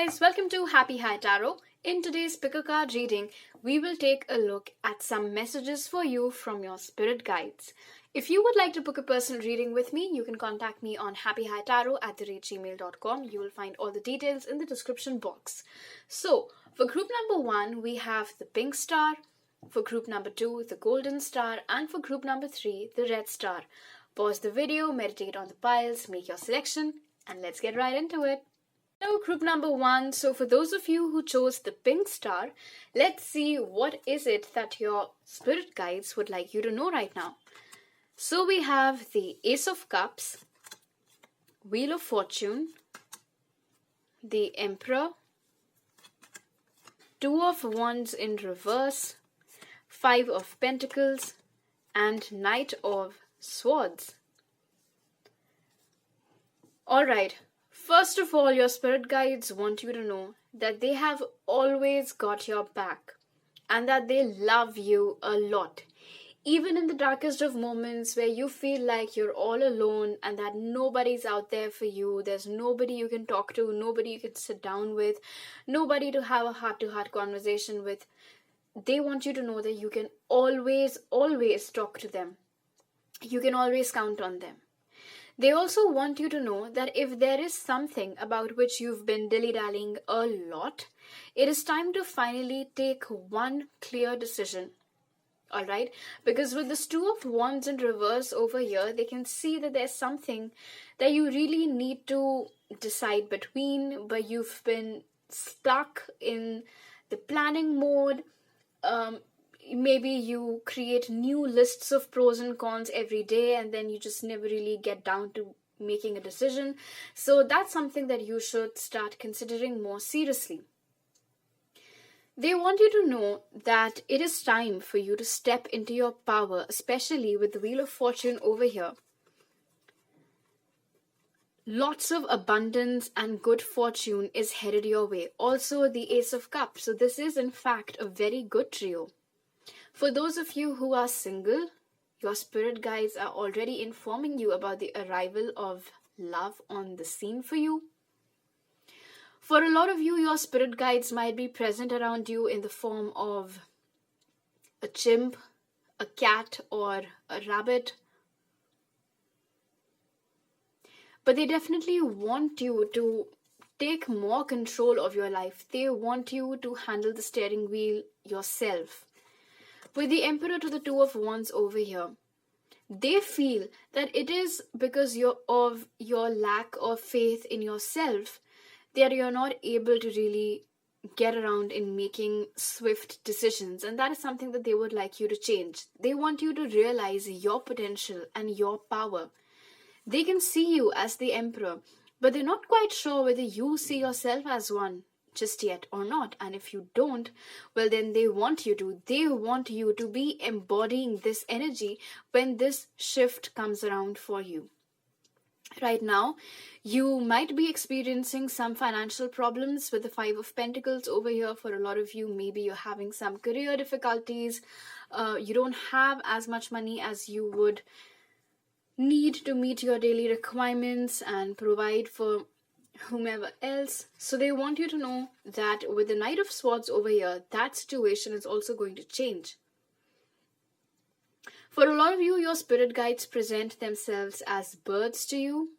guys, welcome to Happy High Tarot. In today's pickacard reading, we will take a look at some messages for you from your spirit guides. If you would like to book a personal reading with me, you can contact me on happyhightarot@gmail.com. You will find all the details in the description box. So, for group number 1, we have the pink star. For group number 2, the golden star. And for group number 3, the red star. Pause the video, meditate on the piles, make your selection, and let's get right into it. So group number 1, so for those of you who chose the pink star, let's see what is it that your spirit guides would like you to know right now. So we have the Ace of Cups, Wheel of Fortune, the Emperor, Two of Wands in reverse, Five of Pentacles, and Knight of Swords. Alright. First of all, your spirit guides want you to know that they have always got your back and that they love you a lot. Even in the darkest of moments where you feel like you're all alone and that nobody's out there for you, there's nobody you can talk to, nobody you can sit down with, nobody to have a heart-to-heart conversation with, they want you to know that you can always talk to them. You can always count on them. They also want you to know that if there is something about which you've been dilly-dallying a lot, it is time to finally take one clear decision. Alright? Because with this Two of Wands in reverse over here, they can see that there's something that you really need to decide between, but you've been stuck in the planning mode. Maybe you create new lists of pros and cons every day and then you just never really get down to making a decision. So that's something that you should start considering more seriously. They want you to know that it is time for you to step into your power, especially with the Wheel of Fortune over here. Lots of abundance and good fortune is headed your way. Also the Ace of Cups. So this is in fact a very good trio. For those of you who are single, your spirit guides are already informing you about the arrival of love on the scene for you. For a lot of you, your spirit guides might be present around you in the form of a chimp, a cat, or a rabbit. But they definitely want you to take more control of your life. They want you to handle the steering wheel yourself. With the Emperor to the Two of Wands over here, they feel that it is because of your lack of faith in yourself that you're not able to really get around in making swift decisions. And that is something that they would like you to change. They want you to realize your potential and your power. They can see you as the Emperor, but they're not quite sure whether you see yourself as one just yet or not. And if you don't, well then they want you to. They want you to be embodying this energy when this shift comes around for you. Right now, you might be experiencing some financial problems with the Five of Pentacles over here. For a lot of you, maybe you're having some career difficulties. You don't have as much money as you would need to meet your daily requirements and provide for whomever else. So they want you to know that with the Knight of Swords over here, that situation is also going to change. For a lot of you, your spirit guides present themselves as birds to you,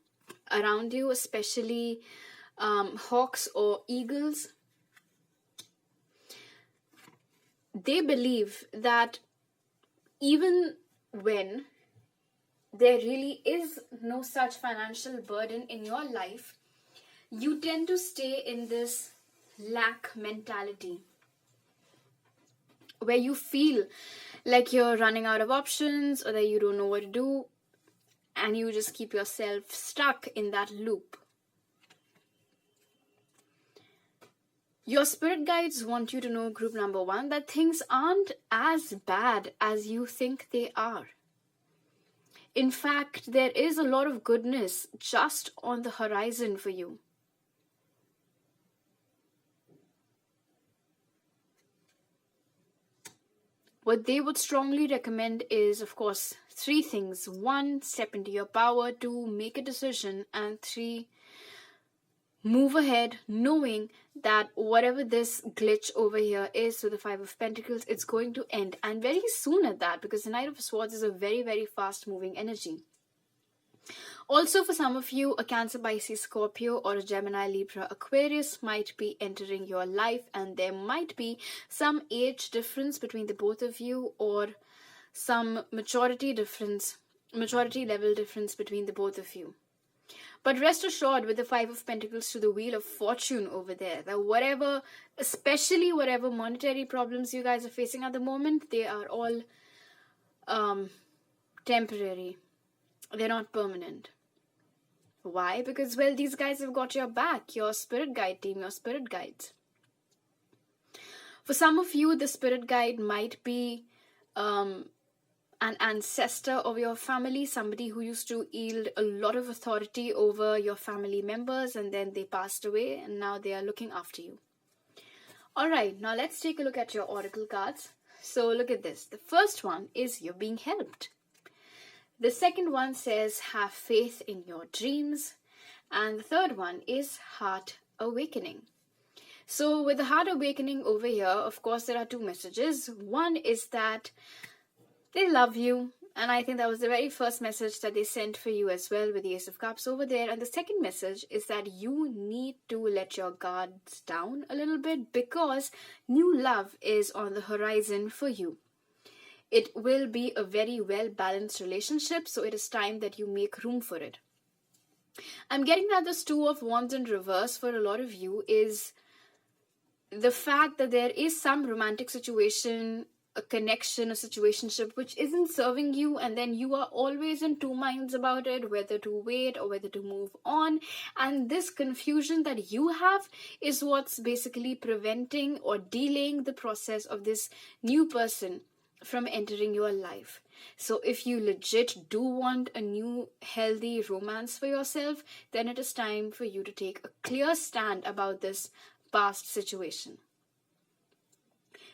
around you, especially hawks or eagles. They believe that even when there really is no such financial burden in your life, you tend to stay in this lack mentality where you feel like you're running out of options or that you don't know what to do and you just keep yourself stuck in that loop. Your spirit guides want you to know, group number 1, that things aren't as bad as you think they are. In fact, there is a lot of goodness just on the horizon for you. What they would strongly recommend is, of course, 3 things. 1, step into your power. 2, make a decision. And 3, move ahead knowing that whatever this glitch over here is with the Five of Pentacles, it's going to end, and very soon at that, because the Knight of Swords is a very, very fast moving energy. Also, for some of you, a Cancer, Pisces, Scorpio, or a Gemini, Libra, Aquarius might be entering your life, and there might be some age difference between the both of you, or some maturity level difference between the both of you. But rest assured, with the Five of Pentacles to the Wheel of Fortune over there, that especially whatever monetary problems you guys are facing at the moment, they are all temporary. They're not permanent. Why? Because, well, these guys have got your back, your spirit guide team, your spirit guides. For some of you, the spirit guide might be an ancestor of your family, somebody who used to yield a lot of authority over your family members, and then they passed away, and now they are looking after you. Alright, now let's take a look at your oracle cards. So look at this. The first one is you're being helped. The second one says have faith in your dreams. And the third one is heart awakening. So with the heart awakening over here, of course, there are two messages. One is that they love you, and I think that was the very first message that they sent for you as well with the Ace of Cups over there. And the second message is that you need to let your guards down a little bit, because new love is on the horizon for you. It will be a very well-balanced relationship, so it is time that you make room for it. I'm getting that this Two of Wands in reverse for a lot of you is the fact that there is some romantic situation, a connection, a situationship which isn't serving you, and then you are always in two minds about it, whether to wait or whether to move on. And this confusion that you have is what's basically preventing or delaying the process of this new person from entering your life. So if you legit do want a new healthy romance for yourself, then it is time for you to take a clear stand about this past situation.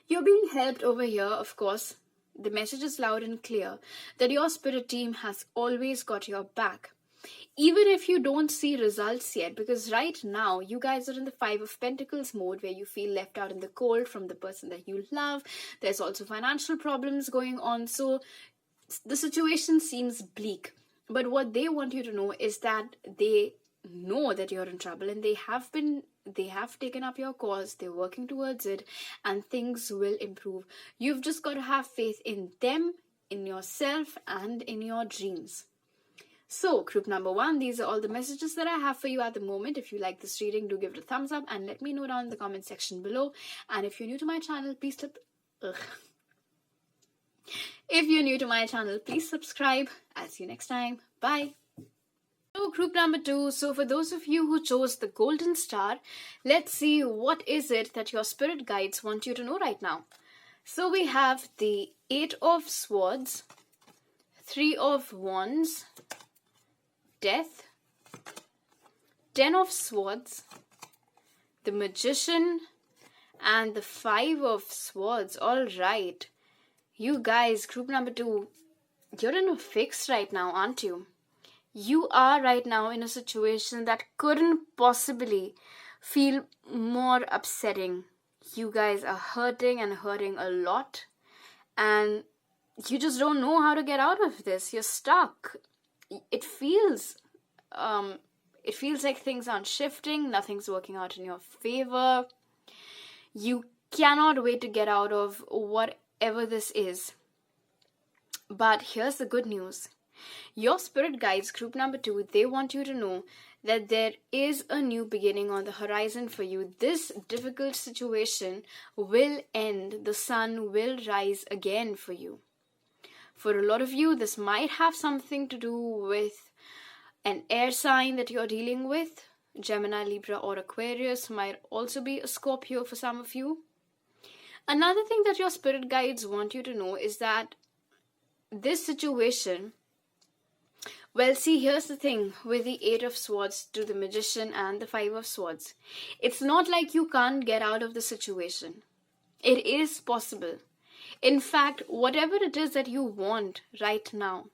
You're being helped over here, of course. The message is loud and clear that your spirit team has always got your back. Even if you don't see results yet, because right now you guys are in the Five of Pentacles mode where you feel left out in the cold from the person that you love. There's also financial problems going on. So the situation seems bleak. But what they want you to know is that they know that you're in trouble, and they have taken up your cause, they're working towards it, and things will improve. You've just got to have faith in them, in yourself, and in your dreams. So, group number one, these are all the messages that I have for you at the moment. If you like this reading, do give it a thumbs up and let me know down in the comment section below. And if you're new to my channel, please subscribe. I'll see you next time. Bye. So, group number two. So, for those of you who chose the Golden Star, let's see what is it that your spirit guides want you to know right now. So, we have the Eight of Swords, Three of Wands, Death, Ten of Swords, the Magician, and the Five of Swords. All right. You guys, group number two, you're in a fix right now, aren't you? You are right now in a situation that couldn't possibly feel more upsetting. You guys are hurting and hurting a lot, and you just don't know how to get out of this. You're stuck. It feels like things aren't shifting, nothing's working out in your favor. You cannot wait to get out of whatever this is. But here's the good news. Your spirit guides, group number two, they want you to know that there is a new beginning on the horizon for you. This difficult situation will end. The sun will rise again for you. For a lot of you, this might have something to do with an air sign that you're dealing with. Gemini, Libra, or Aquarius. Might also be a Scorpio for some of you. Another thing that your spirit guides want you to know is that this situation, well, see, here's the thing with the Eight of Swords to the Magician and the Five of Swords. It's not like you can't get out of the situation. It is possible. In fact, whatever it is that you want right now,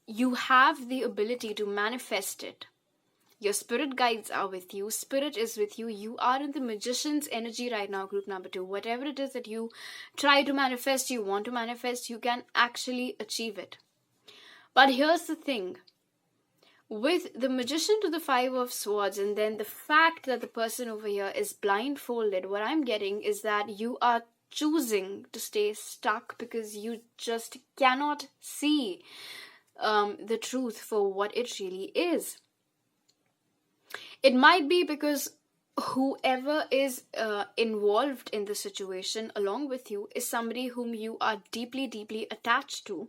you have the ability to manifest it. Your spirit guides are with you. Spirit is with you. You are in the magician's energy right now, group number 2. Whatever it is that you try to manifest, you want to manifest, you can actually achieve it. But here's the thing. With the magician to the 5 of swords, and then the fact that the person over here is blindfolded, what I'm getting is that you are choosing to stay stuck because you just cannot see the truth for what it really is. It might be because whoever is involved in the situation along with you is somebody whom you are deeply, deeply attached to,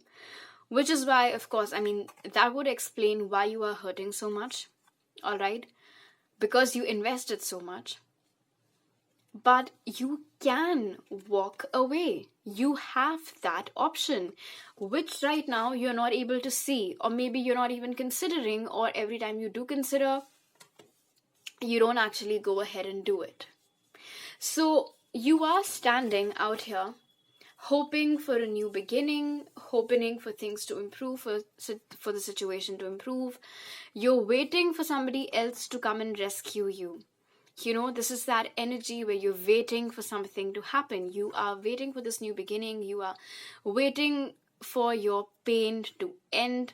which is why, of course, I mean, that would explain why you are hurting so much, all right? Because you invested so much. But you can walk away. You have that option, which right now you're not able to see, or maybe you're not even considering, or every time you do consider, you don't actually go ahead and do it. So you are standing out here hoping for a new beginning, hoping for things to improve, for the situation to improve. You're waiting for somebody else to come and rescue you. You know, this is that energy where you're waiting for something to happen. You are waiting for this new beginning. You are waiting for your pain to end.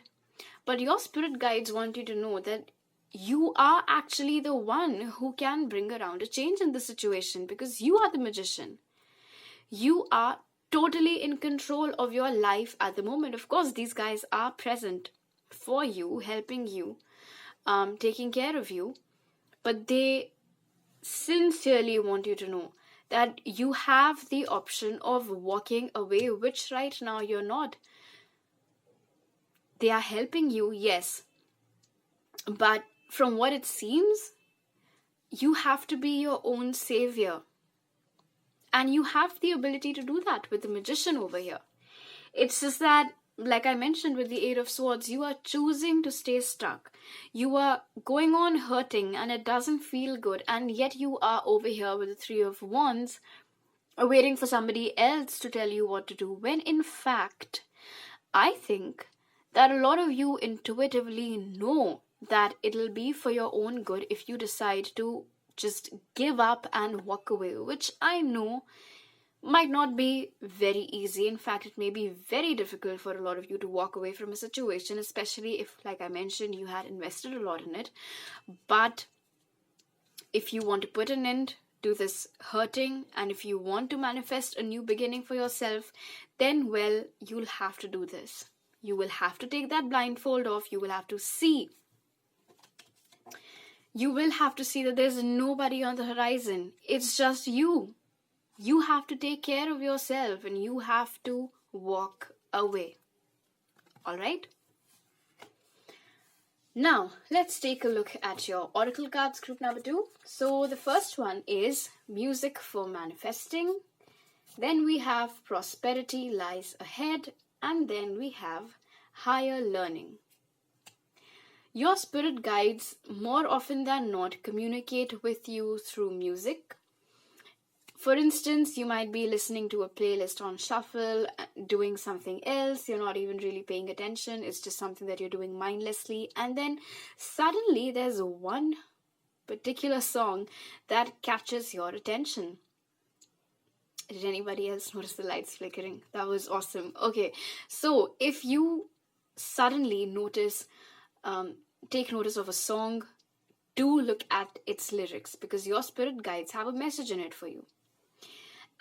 But your spirit guides want you to know that you are actually the one who can bring around a change in the situation, because you are the magician. You are totally in control of your life at the moment. Of course, these guys are present for you, helping you, taking care of you, but they sincerely want you to know that you have the option of walking away, which right now you're not. They are helping you, yes, but from what it seems, you have to be your own savior. And you have the ability to do that with the magician over here. It's just that, like I mentioned with the 8 of Swords, you are choosing to stay stuck. You are going on hurting and it doesn't feel good. And yet you are over here with the 3 of Wands, waiting for somebody else to tell you what to do. When in fact, I think that a lot of you intuitively know that it'll be for your own good if you decide to just give up and walk away, which I know might not be very easy. In fact, it may be very difficult for a lot of you to walk away from a situation, especially if, like I mentioned, you had invested a lot in it. But if you want to put an end to this hurting, and if you want to manifest a new beginning for yourself, then, well, you'll have to do this. You will have to take that blindfold off. You will have to see. You will have to see that there's nobody on the horizon. It's just you. You have to take care of yourself and you have to walk away. All right? Now, let's take a look at your oracle cards, group number 2. So the first one is music for manifesting. Then we have prosperity lies ahead. And then we have higher learning. Your spirit guides, more often than not, communicate with you through music. For instance, you might be listening to a playlist on shuffle, doing something else. You're not even really paying attention. It's just something that you're doing mindlessly. And then suddenly there's one particular song that catches your attention. Did anybody else notice the lights flickering? That was awesome. Okay, so if you suddenly take notice of a song, do look at its lyrics, because your spirit guides have a message in it for you.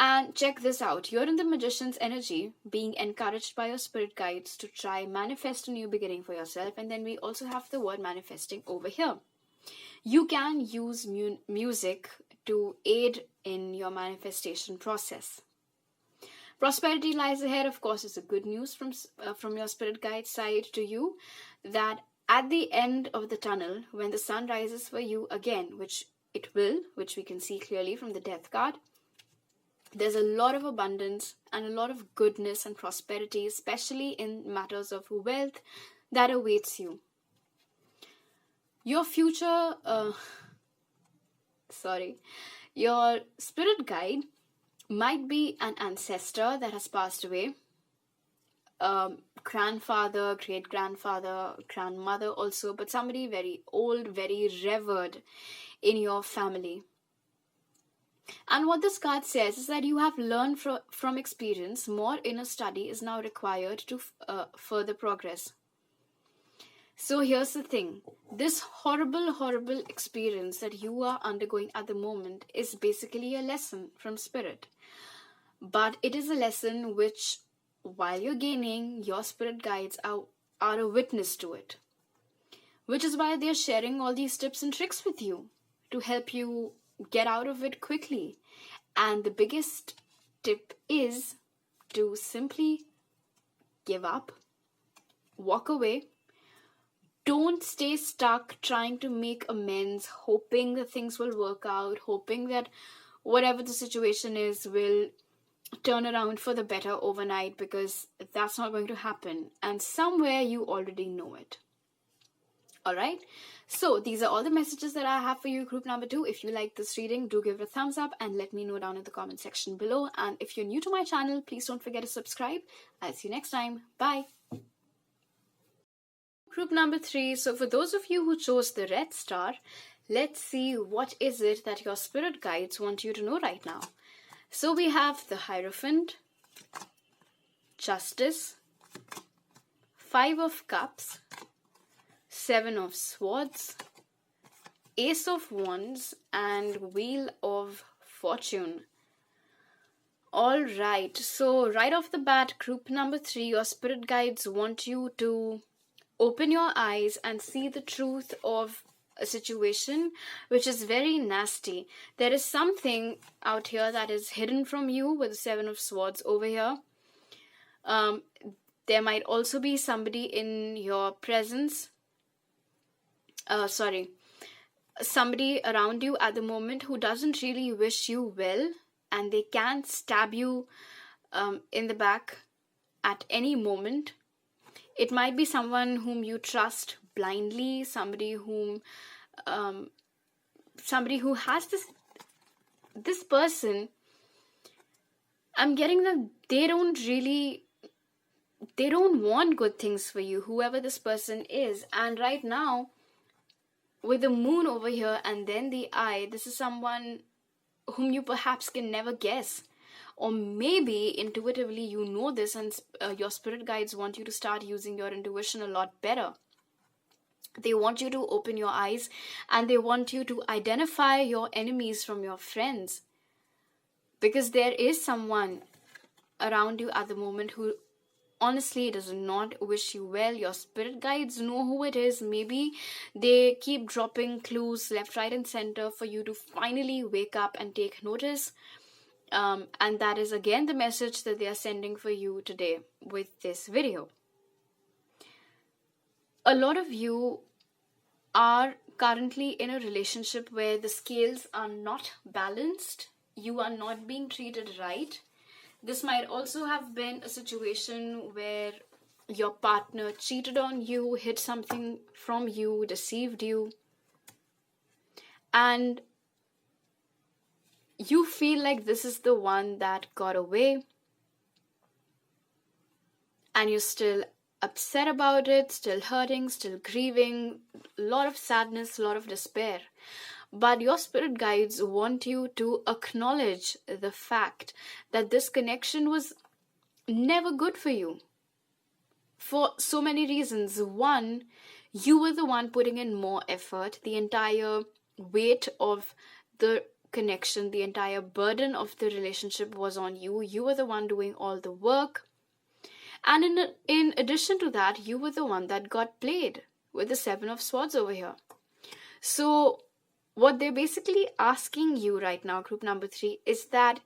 And check this out. You're in the magician's energy, being encouraged by your spirit guides to try manifest a new beginning for yourself. And then we also have the word manifesting over here. You can use music to aid in your manifestation process. Prosperity lies ahead, of course, is a good news from your spirit guide side to you, that at the end of the tunnel, when the sun rises for you again, which it will, which we can see clearly from the death card, there's a lot of abundance and a lot of goodness and prosperity, especially in matters of wealth, that awaits you. Your future, your spirit guide might be an ancestor that has passed away. grandfather, great-grandfather, grandmother also, but somebody very old, very revered in your family. And what this card says is that you have learned from experience. More inner study is now required to further progress. So here's the thing. This horrible, horrible experience that you are undergoing at the moment is basically a lesson from spirit. But it is a lesson which, while you're gaining, your spirit guides are a witness to it. Which is why they're sharing all these tips and tricks with you to help you get out of it quickly. And the biggest tip is to simply give up, walk away. Don't stay stuck trying to make amends, hoping that things will work out, hoping that whatever the situation is will turn around for the better overnight, because that's not going to happen. And somewhere you already know it. Alright, so these are all the messages that I have for you, group number 2. If you like this reading, do give it a thumbs up and let me know down in the comment section below. And if you're new to my channel, please don't forget to subscribe. I'll see you next time. Bye. Group number 3. So for those of you who chose the red star, let's see what is it that your spirit guides want you to know right now. So we have the Hierophant, Justice, 5 of Cups, 7 of Swords, Ace of Wands, and Wheel of Fortune. Alright, so right off the bat, group number 3, your spirit guides want you to open your eyes and see the truth of a situation which is very nasty. There is something out here that is hidden from you with the 7 of Swords over here. There might also be somebody in your presence. Somebody around you at the moment who doesn't really wish you well, and they can stab you in the back at any moment. It might be someone whom you trust blindly, somebody who has this person. I'm getting that they don't want good things for you, whoever this person is. And right now, with the moon over here and then the eye, this is someone whom you perhaps can never guess. Or maybe intuitively you know this, and your spirit guides want you to start using your intuition a lot better. They want you to open your eyes and they want you to identify your enemies from your friends. Because there is someone around you at the moment who honestly does not wish you well. Your spirit guides know who it is. Maybe they keep dropping clues left, right, and center for you to finally wake up and take notice. And that is again the message that they are sending for you today with this video. A lot of you are currently in a relationship where the scales are not balanced. You are not being treated right. This might also have been a situation where your partner cheated on you, hid something from you, deceived you. And you feel like this is the one that got away. And you're still upset about it, still hurting, still grieving, a lot of sadness, a lot of despair. But your spirit guides want you to acknowledge the fact that this connection was never good for you. For so many reasons. One, you were the one putting in more effort. The entire weight of the connection, the entire burden of the relationship was on you. You were the one doing all the work. And in addition to that, you were the one that got played with the 7 of Swords over here. So what they're basically asking you right now, group number 3, is that,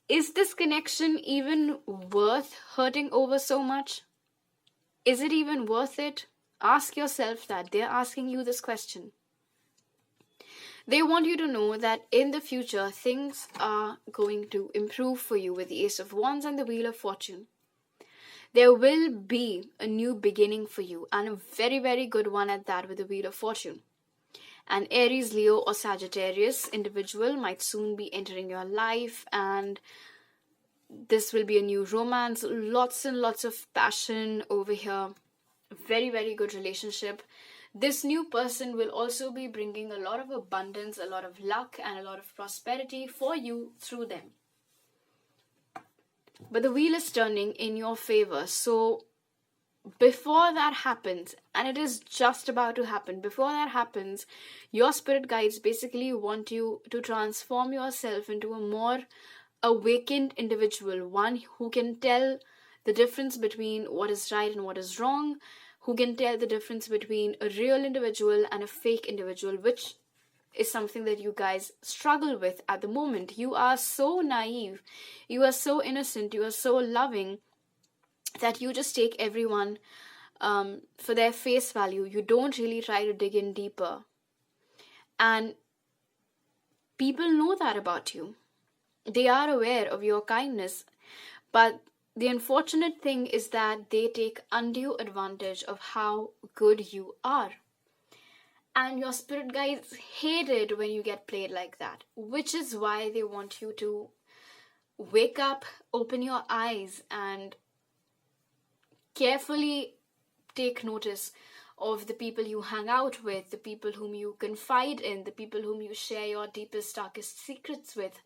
is this connection even worth hurting over so much? Is it even worth it? Ask yourself that. They're asking you this question. They want you to know that in the future, things are going to improve for you with the Ace of Wands and the Wheel of Fortune. There will be a new beginning for you, and a very, very good one at that with the Wheel of Fortune. An Aries, Leo, or Sagittarius individual might soon be entering your life, and This will be a new romance, lots and lots of passion over here. Very, very good relationship. This new person will also be bringing a lot of abundance, a lot of luck, and a lot of prosperity for you through them. But the wheel is turning in your favor. So before that happens, and it is just about to happen, before that happens, your spirit guides basically want you to transform yourself into a more awakened individual, one who can tell the difference between what is right and what is wrong, who can tell the difference between a real individual and a fake individual, which is something that you guys struggle with at the moment. You are so naive, you are so innocent, you are so loving that you just take everyone for their face value. You don't really try to dig in deeper. And people know that about you. They are aware of your kindness, but the unfortunate thing is that they take undue advantage of how good you are. And your spirit guides hate it when you get played like that, which is why they want you to wake up, open your eyes, and carefully take notice of the people you hang out with, the people whom you confide in, the people whom you share your deepest, darkest secrets with.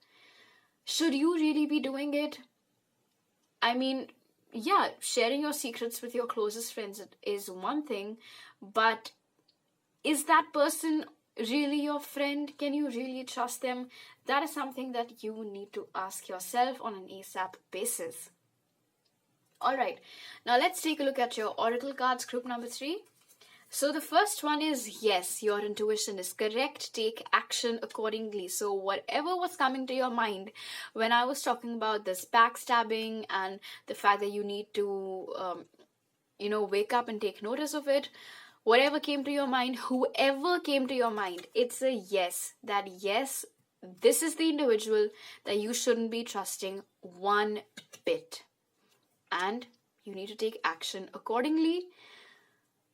Should you really be doing it? I mean, yeah, sharing your secrets with your closest friends is one thing, but is that person really your friend? Can you really trust them? That is something that you need to ask yourself on an ASAP basis. Alright, now let's take a look at your oracle cards, group number 3. So the first one is, yes, your intuition is correct. Take action accordingly. So whatever was coming to your mind when I was talking about this backstabbing and the fact that you need to, wake up and take notice of it, whatever came to your mind, whoever came to your mind, it's a yes. That yes, this is the individual that you shouldn't be trusting one bit. And you need to take action accordingly.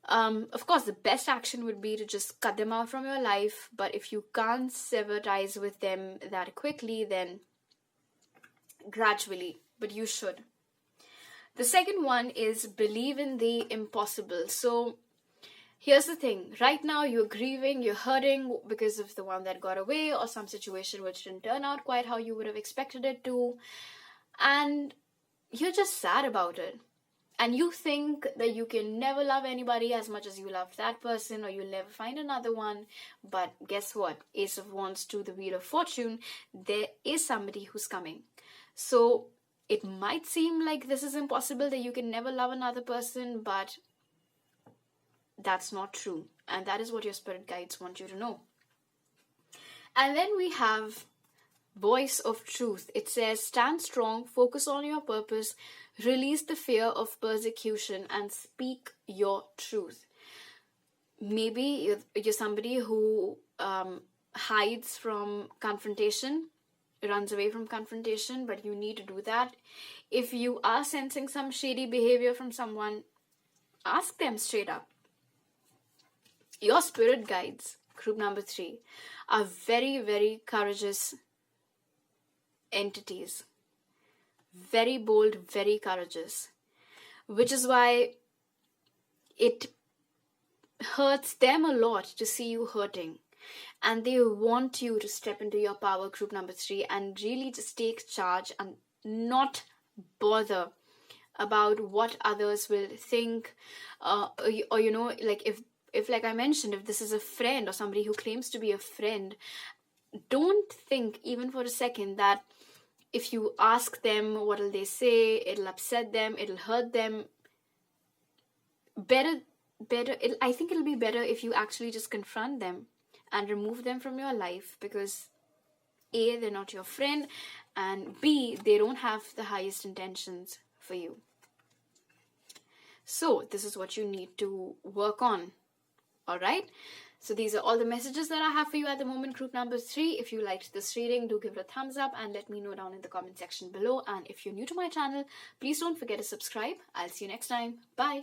Of course, the best action would be to just cut them out from your life. But if you can't sever ties with them that quickly, then gradually. But you should. The second one is believe in the impossible. So here's the thing. Right now, you're grieving, you're hurting because of the one that got away or some situation which didn't turn out quite how you would have expected it to. And you're just sad about it. And you think that you can never love anybody as much as you love that person, or you'll never find another one. But guess what? Ace of Wands to the Wheel of Fortune, there is somebody who's coming. So it might seem like this is impossible, that you can never love another person, but that's not true. And that is what your spirit guides want you to know. And then we have Voice of Truth. It says, stand strong, focus on your purpose, release the fear of persecution, and speak your truth. Maybe you're somebody who hides from confrontation, runs away from confrontation, but you need to do that. If you are sensing some shady behavior from someone, ask them straight up. Your spirit guides, group number 3, are very, very courageous entities. Very bold, very courageous. Which is why it hurts them a lot to see you hurting. And they want you to step into your power, group number 3, and really just take charge and not bother about what others will think. Like if like I mentioned, if this is a friend or somebody who claims to be a friend, don't think even for a second that if you ask them, what will they say? It'll upset them. It'll hurt them. I think it'll be better if you actually just confront them and remove them from your life, because A, they're not your friend, and B, they don't have the highest intentions for you. So this is what you need to work on. Alright? So these are all the messages that I have for you at the moment, group number 3. If you liked this reading, do give it a thumbs up and let me know down in the comment section below. And if you're new to my channel, please don't forget to subscribe. I'll see you next time. Bye.